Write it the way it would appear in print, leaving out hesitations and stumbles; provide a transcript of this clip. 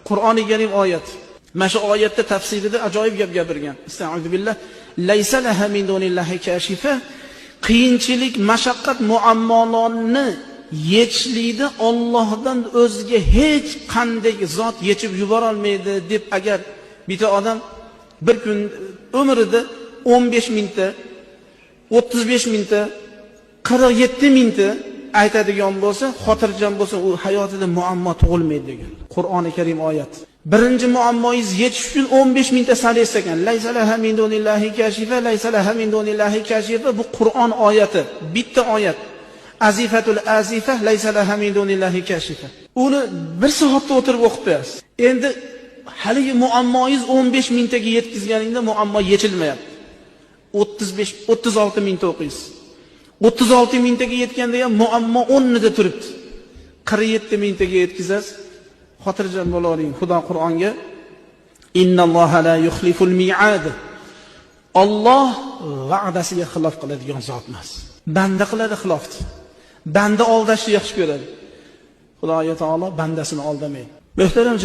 Qur'oni Karim oyat. Mana shu oyatda tafsirida ajoyib gap gapirgan. Estağfurullah billah. Laysa laha min dunillahi kashifa. Qiyinchilik, mashaqqat, muammolarni yechishlikda Allohdan o'zga hech qanday zot yechib yubora olmaydi deb agar bitta odam bir kun umrida 15 mingta, 35 mingta, 47 mingta aytadigan bo'lsa, xotirjam bo'lsa, u hayotida muammo tug'ilmaydi degan. Qur'oni Karim oyat. Birinchi muammoingiz yechish uchun 15 mingta salaysiz ekan. Laysa laha min dunillahi kashifa, laysa laha min dunillahi kashifa. Bu Qur'on oyati, bitta oyat. Azifatul azifa laysa laha min dunillahi kashifa. Uni bir soatda o'tirib o'qib qo'yasiz. Endi haligi muammoingiz 15 mingtaga yetkazganingda muammo yechilmayapti. 36 mingta o'qiysiz. 36 mingtaga yetganda ham muammo 10 da turibdi. 47 mingtaga yetkazasiz. Xotirjam bo'lavering. Xudo Qur'onga innalloha la yuxliful mi'ad. Alloh va'dasiga xilof qiladigan zot emas. Banda qiladi xilofni. Banda aldashni yaxshi ko'radi. Xudoga taolo bandasini aldamaydi. Muhtaram